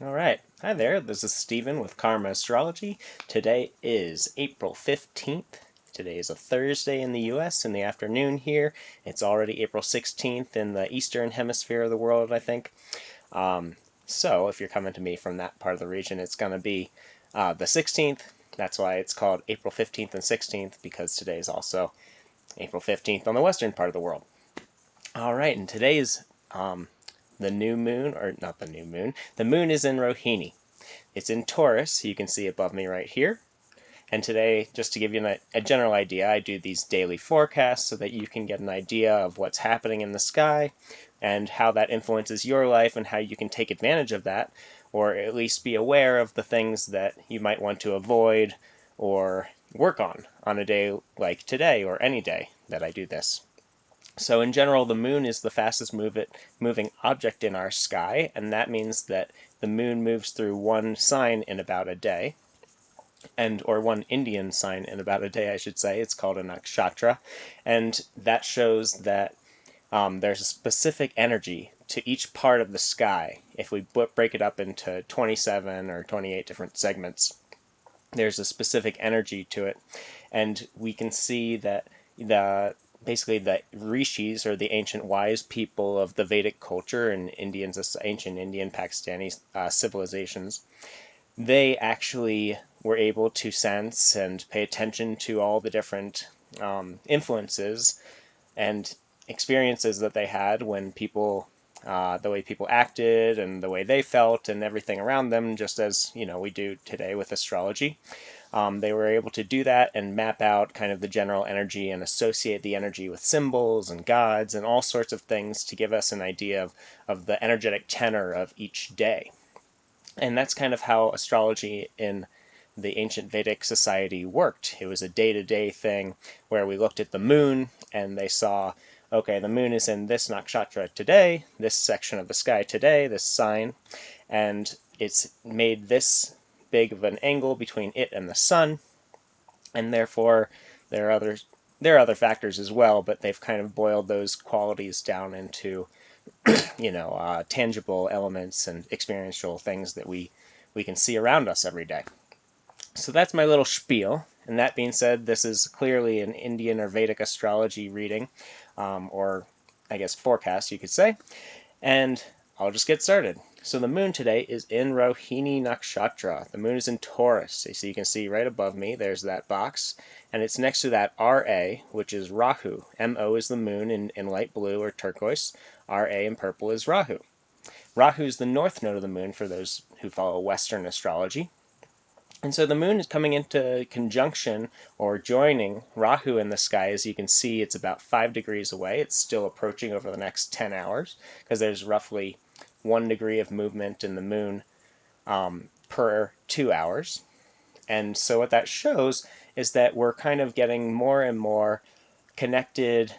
All right. Hi there. This is Stephen with Karma Astrology. Today is April 15th. Today is a Thursday in the US in the afternoon here. It's already April 16th in the eastern hemisphere of the world, I think. So if you're coming to me from that part of the region, it's going to be the 16th. That's why it's called April 15th and 16th, because today is also April 15th on the western part of the world. All right, and today is the new moon, or not the new moon. The moon is in Rohini. It's in Taurus, you can see above me right here. And today, just to give you a general idea, I do these daily forecasts so that you can get an idea of what's happening in the sky and how that influences your life and how you can take advantage of that, or at least be aware of the things that you might want to avoid or work on a day like today or any day that I do this. So in general, the moon is the fastest moving object in our sky, and that means that the moon moves through one sign in about a day, or one Indian sign in about a day, I should say. It's called a nakshatra, and that shows that there's a specific energy to each part of the sky. If we break it up into 27 or 28 different segments, there's a specific energy to it, and we can see that basically the rishis, or the ancient wise people of the Vedic culture and ancient Indian Pakistani civilizations, they actually were able to sense and pay attention to all the different influences and experiences that they had when the way people acted and the way they felt and everything around them, just as we do today with astrology. They were able to do that and map out kind of the general energy and associate the energy with symbols and gods and all sorts of things to give us an idea of the energetic tenor of each day. And that's kind of how astrology in the ancient Vedic society worked. It was a day-to-day thing where we looked at the moon and they saw, okay, the moon is in this nakshatra today, this section of the sky today, this sign, and it's made this big of an angle between it and the sun, and therefore there are other factors as well, but they've kind of boiled those qualities down into tangible elements and experiential things that we can see around us every day. So that's my little spiel. And that being said, this is clearly an Indian or Vedic astrology reading, or I guess forecast, you could say. And I'll just get started. So the moon today is in Rohini Nakshatra. The moon is in Taurus. So you can see right above me, there's that box. And it's next to that RA, which is Rahu. MO is the moon in light blue or turquoise. RA in purple is Rahu. Rahu is the north node of the moon for those who follow Western astrology. And so the moon is coming into conjunction or joining Rahu in the sky. As you can see, it's about 5 degrees away. It's still approaching over the next 10 hours because there's roughly 1 degree of movement in the moon per 2 hours. And so what that shows is that we're kind of getting more and more connected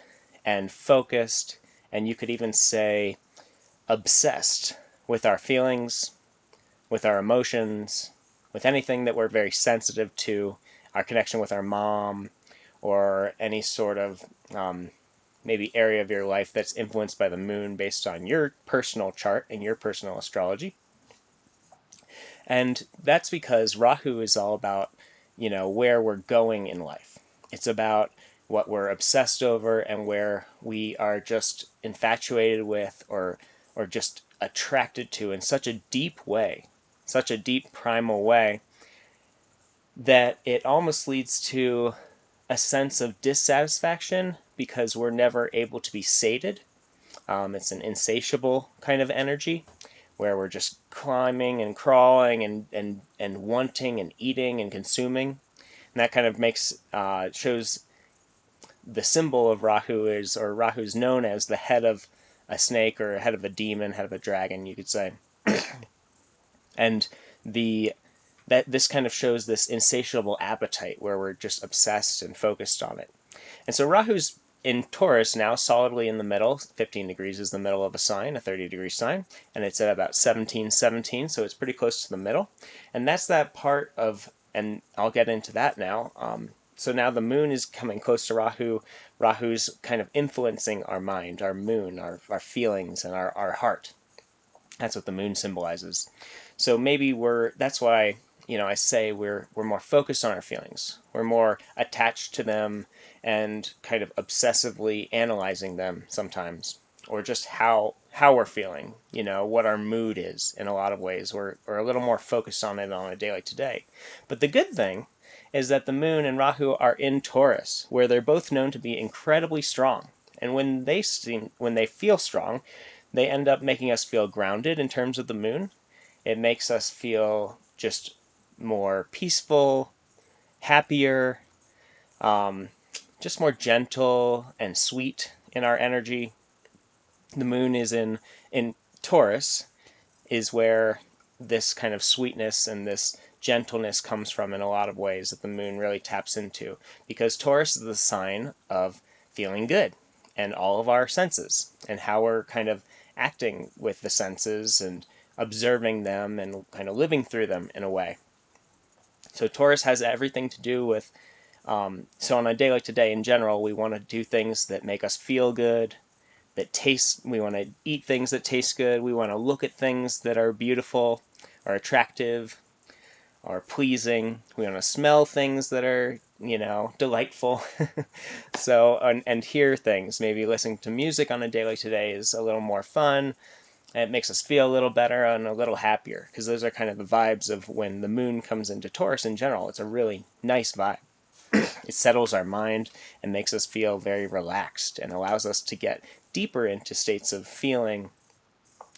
and focused, and you could even say obsessed with our feelings, with our emotions, with anything that we're very sensitive to, our connection with our mom, or any sort of maybe area of your life that's influenced by the moon based on your personal chart and your personal astrology. And that's because Rahu is all about, where we're going in life. It's about what we're obsessed over and where we are just infatuated with or just attracted to in such a deep way, such a deep primal way, that it almost leads to a sense of dissatisfaction because we're never able to be sated. It's an insatiable kind of energy where we're just climbing and crawling and wanting and eating and consuming. And that kind of shows the symbol of Rahu Rahu's known as the head of a snake or head of a demon, head of a dragon, you could say. And this kind of shows this insatiable appetite where we're just obsessed and focused on it. And so Rahu's in Taurus now, solidly in the middle. 15 degrees is the middle of a sign, a 30-degree sign, and it's at about 1717, so it's pretty close to the middle. And that's that part of, and I'll get into that now. So now the moon is coming close to Rahu. Rahu's kind of influencing our mind, our moon, our feelings, and our heart. That's what the moon symbolizes. So maybe that's why, I say we're more focused on our feelings. We're more attached to them and kind of obsessively analyzing them sometimes, or just how we're feeling, what our mood is in a lot of ways. We're a little more focused on it on a day like today. But the good thing is that the moon and Rahu are in Taurus, where they're both known to be incredibly strong. And when they feel strong, they end up making us feel grounded in terms of the moon. It makes us feel just more peaceful, happier, um, just more gentle and sweet in our energy. The moon is in Taurus, is where this kind of sweetness and this gentleness comes from in a lot of ways that the moon really taps into, because Taurus is the sign of feeling good and all of our senses and how we're kind of acting with the senses and observing them and kind of living through them in a way. So Taurus has everything to do with, so on a day like today in general, we want to do things that make us feel good, we want to eat things that taste good, we want to look at things that are beautiful or attractive or pleasing, we want to smell things that are, delightful. So, and hear things. Maybe listening to music on a day like today is a little more fun. It makes us feel a little better and a little happier, because those are kind of the vibes of when the moon comes into Taurus in general. It's a really nice vibe. It settles our mind and makes us feel very relaxed and allows us to get deeper into states of feeling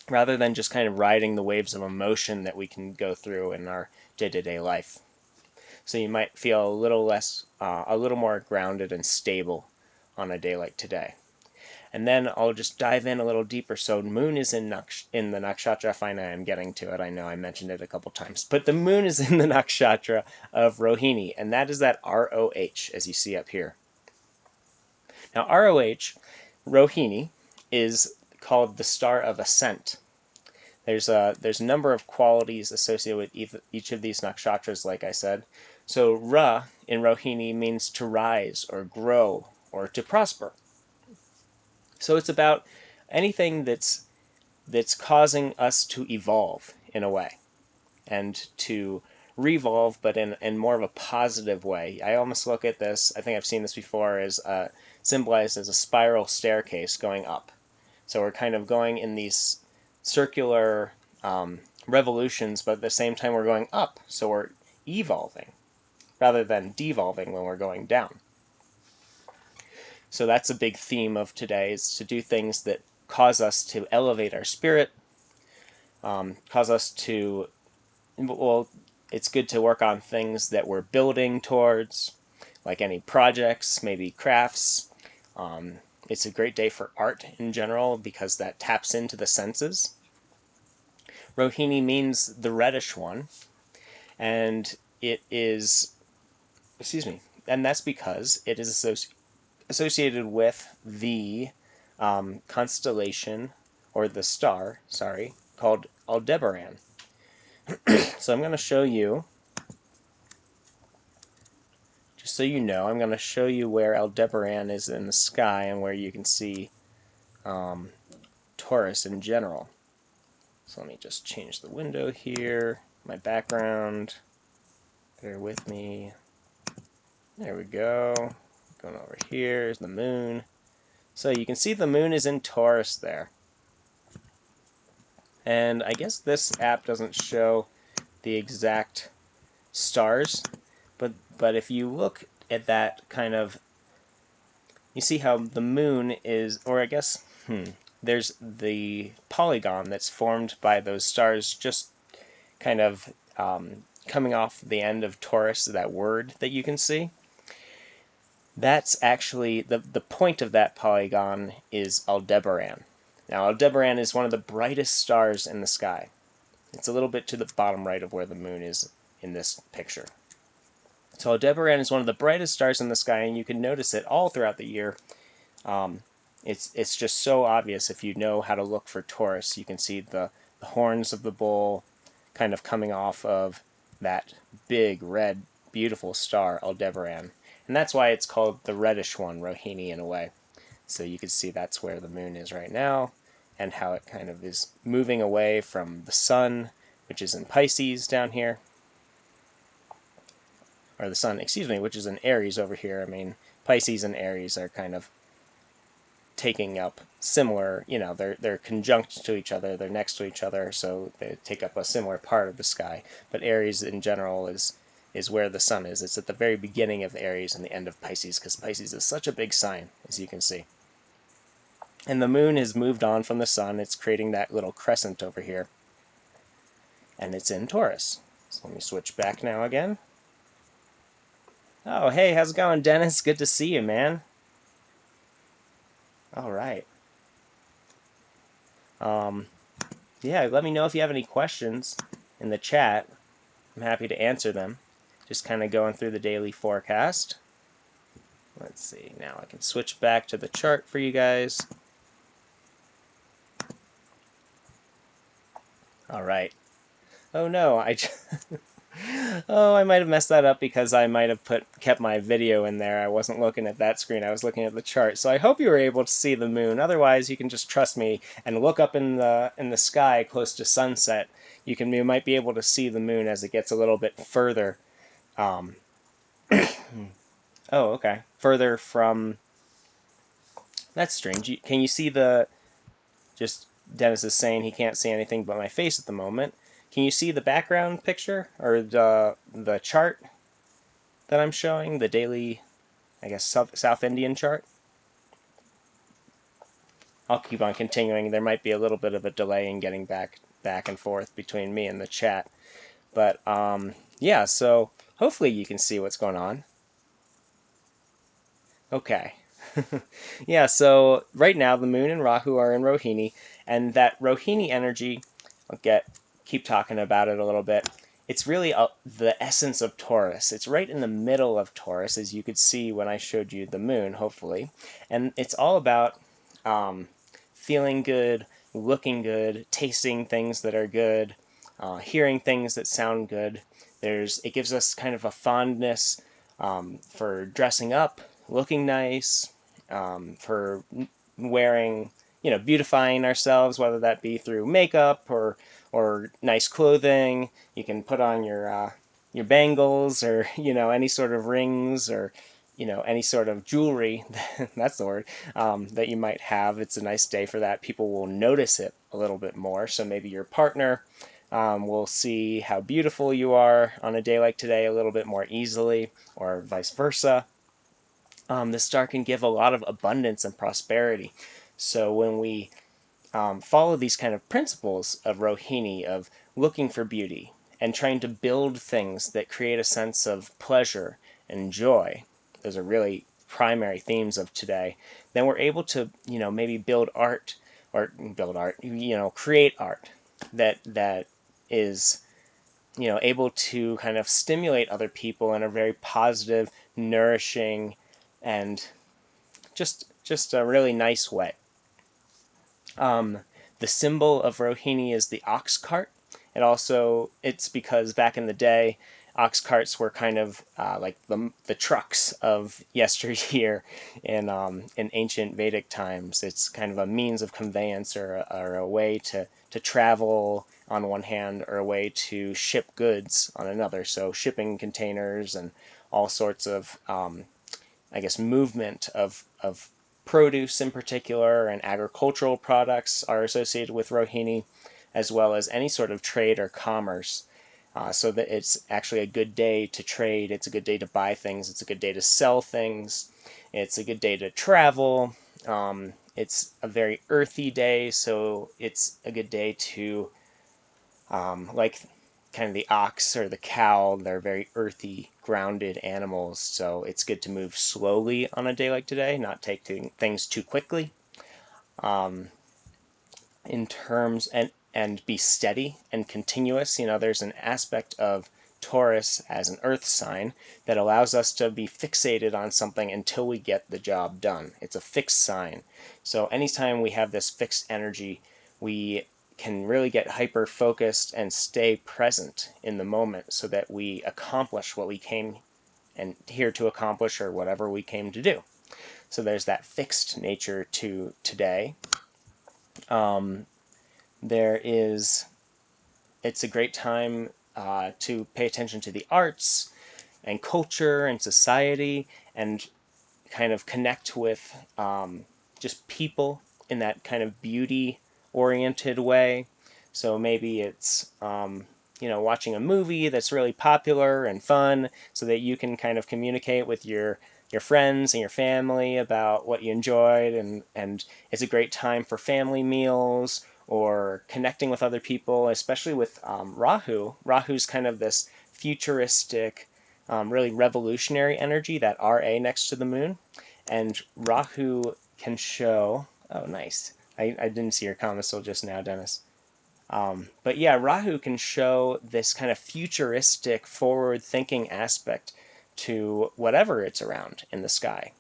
rather than just kind of riding the waves of emotion that we can go through in our day-to-day life. So you might feel a little more grounded and stable on a day like today. And then I'll just dive in a little deeper. So moon is in the nakshatra. Fine, I am getting to it. I know I mentioned it a couple times. But the moon is in the nakshatra of Rohini, and that is that ROH, as you see up here. Now ROH, Rohini, is called the star of ascent. There's a number of qualities associated with each of these nakshatras, like I said. So Ra in Rohini means to rise or grow or to prosper. So it's about anything that's causing us to evolve in a way and to revolve, but in more of a positive way. I almost look at this, I think I've seen this before, as symbolized as a spiral staircase going up. So we're kind of going in these circular revolutions, but at the same time we're going up, so we're evolving rather than devolving when we're going down. So that's a big theme of today, is to do things that cause us to elevate our spirit, cause us to, well, it's good to work on things that we're building towards, like any projects, maybe crafts. It's a great day for art in general because that taps into the senses. Rohini means the reddish one, and it is, and that's because it is associated with the constellation, or the star, called Aldebaran. So I'm going to show you, just so you know, I'm going to show you where Aldebaran is in the sky and where you can see Taurus in general. So let me just change the window here, my background. Bear with me. There we go. Going over here is the moon. So you can see the moon is in Taurus there. And I guess this app doesn't show the exact stars, but if you look at that kind of, you see how the moon is, or I guess, there's the polygon that's formed by those stars just kind of coming off the end of Taurus, that word that you can see. That's actually, the point of that polygon is Aldebaran. Now Aldebaran is one of the brightest stars in the sky. It's a little bit to the bottom right of where the moon is in this picture. So Aldebaran is one of the brightest stars in the sky, and you can notice it all throughout the year. It's just so obvious if you know how to look for Taurus. You can see the horns of the bull kind of coming off of that big, red, beautiful star, Aldebaran. And that's why it's called the reddish one, Rohini, in a way. So you can see that's where the moon is right now. and how it kind of is moving away from the sun, which is in Pisces down here, or the sun, excuse me, which is in Aries over here. I mean, Pisces and Aries are kind of taking up similar, they're conjunct to each other, they're next to each other, so they take up a similar part of the sky. But Aries in general is where the sun is. It's at the very beginning of Aries and the end of Pisces, because Pisces is such a big sign, as you can see. And the moon has moved on from the sun. It's creating that little crescent over here. And it's in Taurus. So let me switch back now again. Oh, hey, how's it going, Dennis? Good to see you, man. All right. Yeah, let me know if you have any questions in the chat. I'm happy to answer them. Just kind of going through the daily forecast. Let's see, now I can switch back to the chart for you guys. All right. Oh no, oh, I might have messed that up because I might have kept my video in there. I wasn't looking at that screen. I was looking at the chart. So I hope you were able to see the moon. Otherwise, you can just trust me and look up in the sky close to sunset. You might be able to see the moon as it gets a little bit further. Oh, okay. Further from. That's strange. Can you see the? Just Dennis is saying he can't see anything but my face at the moment. Can you see the background picture or the chart that I'm showing? The daily, I guess, South Indian chart? I'll keep on continuing. There might be a little bit of a delay in getting back and forth between me and the chat. But yeah, so hopefully you can see what's going on. Okay. Yeah, so right now the moon and Rahu are in Rohini, and that Rohini energy, I'll keep talking about it a little bit. It's really the essence of Taurus. It's right in the middle of Taurus, as you could see when I showed you the moon, hopefully. And it's all about feeling good, looking good, tasting things that are good, hearing things that sound good. It gives us kind of a fondness for dressing up, looking nice, for wearing, beautifying ourselves, whether that be through makeup or nice clothing. You can put on your bangles or any sort of rings or any sort of jewelry. That's the word that you might have. It's a nice day for that. People will notice it a little bit more. So maybe your partner will see how beautiful you are on a day like today a little bit more easily, or vice versa. This star can give a lot of abundance and prosperity. So when we follow these kind of principles of Rohini, of looking for beauty and trying to build things that create a sense of pleasure and joy, those are really primary themes of today, then we're able to, maybe create art that is, able to kind of stimulate other people in a very positive, nourishing, and just a really nice way. The symbol of Rohini is the ox cart. It's because back in the day, ox carts were kind of like the trucks of yesteryear in ancient Vedic times. It's kind of a means of conveyance or a way to travel on one hand, or a way to ship goods on another. So shipping containers and all sorts of movement of produce in particular, and agricultural products are associated with Rohini, as well as any sort of trade or commerce. So that it's actually a good day to trade, it's a good day to buy things, it's a good day to sell things, it's a good day to travel. It's a very earthy day, so it's a good day to, like kind of the ox or the cow, they're very earthy, grounded animals, so it's good to move slowly on a day like today, not take things too quickly. In terms and be steady and continuous. There's an aspect of Taurus as an earth sign that allows us to be fixated on something until we get the job done. It's a fixed sign. So anytime we have this fixed energy, we can really get hyper focused and stay present in the moment so that we accomplish what we came and here to accomplish, or whatever we came to do. So there's that fixed nature to today. There is, it's a great time to pay attention to the arts and culture and society, and kind of connect with just people in that kind of beauty oriented way. So maybe it's watching a movie that's really popular and fun, so that you can kind of communicate with your friends and your family about what you enjoyed, and it's a great time for family meals or connecting with other people, especially with Rahu. Rahu's kind of this futuristic, really revolutionary energy, that RA next to the moon. And Rahu can show. Oh, nice. I didn't see your comments till just now, Dennis. But yeah, Rahu can show this kind of futuristic, forward thinking aspect to whatever it's around in the sky.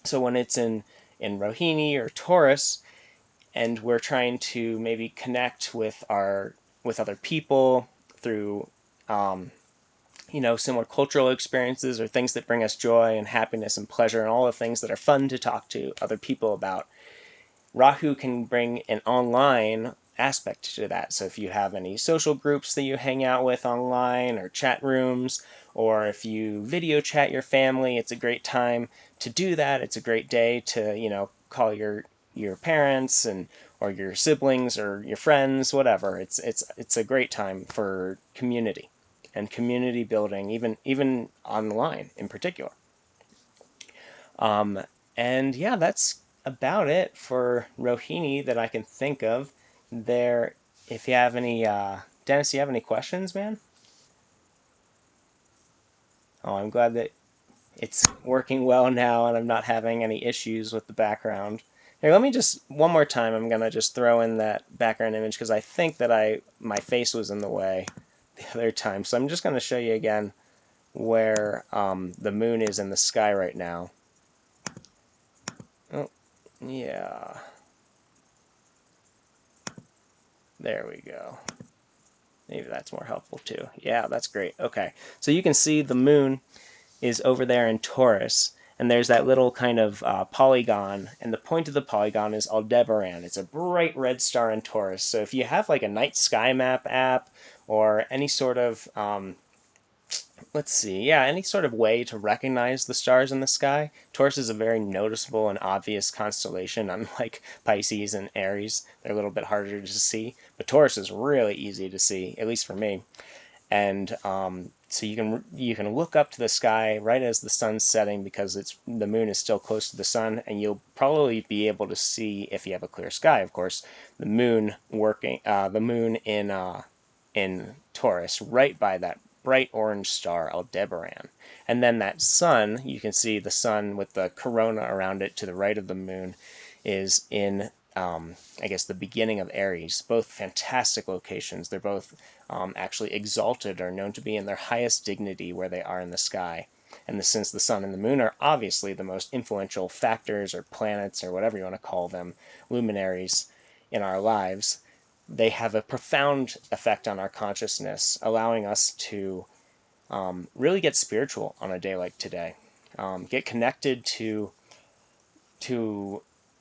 So when it's in Rohini or Taurus, and we're trying to maybe connect with other people through similar cultural experiences or things that bring us joy and happiness and pleasure and all the things that are fun to talk to other people about, Rahu can bring an online aspect to that. So if you have any social groups that you hang out with online, or chat rooms, or if you video chat your family, it's a great time to do that. It's a great day to, call your parents and or your siblings or your friends, whatever. It's a great time for community and community building, even online in particular. And yeah, that's about it for Rohini that I can think of. There, if you have any, Dennis, you have any questions, man? Oh, I'm glad that it's working well now and I'm not having any issues with the background. Here, let me just, one more time, I'm gonna just throw in that background image because I think that my face was in the way the other time. So I'm just gonna show you again where the moon is in the sky right now. Oh, yeah. There we go. Maybe that's more helpful too. Yeah, that's great. Okay, so you can see the moon is over there in Taurus, and there's that little kind of polygon, and the point of the polygon is Aldebaran. It's a bright red star in Taurus. So if you have like a night sky map app or any sort of let's see, yeah, any sort of way to recognize the stars in the sky, Taurus is a very noticeable and obvious constellation, unlike Pisces and Aries. They're a little bit harder to see, but Taurus is really easy to see, at least for me. And so you can look up to the sky right as the sun's setting, because the moon is still close to the sun, and you'll probably be able to see, if you have a clear sky, of course, the moon in Taurus right by that bright orange star Aldebaran. And then that sun, you can see the sun with the corona around it to the right of the moon, is in, I guess, the beginning of Aries. Both fantastic locations. They're both actually exalted, or known to be in their highest dignity where they are in the sky. And since the sun and the moon are obviously the most influential factors or planets or whatever you want to call them, luminaries in our lives, they have a profound effect on our consciousness, allowing us to really get spiritual on a day like today, get connected to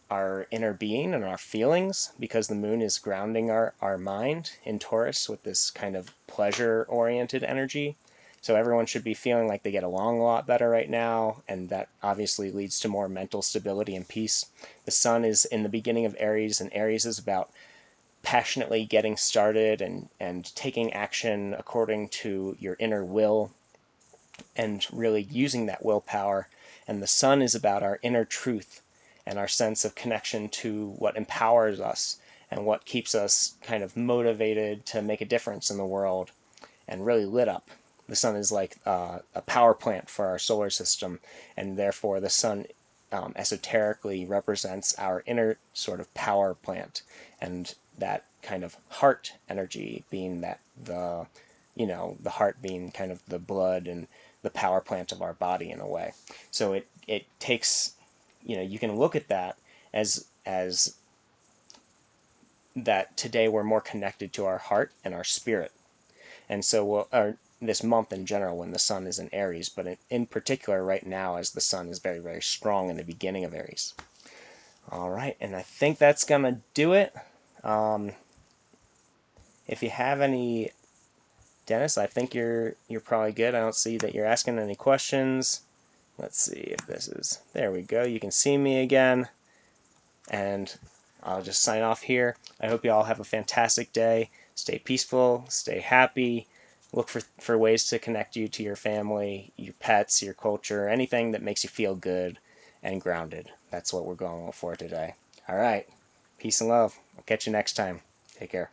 our inner being and our feelings, because the moon is grounding our mind in Taurus with this kind of pleasure oriented energy. So everyone should be feeling like they get along a lot better right now, and that obviously leads to more mental stability and peace. The sun is in the beginning of Aries, and Aries is about passionately getting started and taking action according to your inner will, and really using that willpower. And the sun is about our inner truth and our sense of connection to what empowers us and what keeps us kind of motivated to make a difference in the world and really lit up. The sun is like a power plant for our solar system, and therefore the sun esoterically represents our inner sort of power plant, and that kind of heart energy being the heart being kind of the blood and the power plant of our body in a way. So it takes, you can look at that as that today we're more connected to our heart and our spirit. And so this month in general, when the sun is in Aries, but in particular right now, as the sun is very, very strong in the beginning of Aries. All right, and I think that's gonna do it. Um, if you have any, Dennis, I think you're probably good. I don't see that you're asking any questions. Let's see if this is, there we go. You can see me again, and I'll just sign off here. I hope you all have a fantastic day. Stay peaceful, stay happy. Look for ways to connect you to your family, your pets, your culture, anything that makes you feel good and grounded. That's what we're going for today. All right. Peace and love. I'll catch you next time. Take care.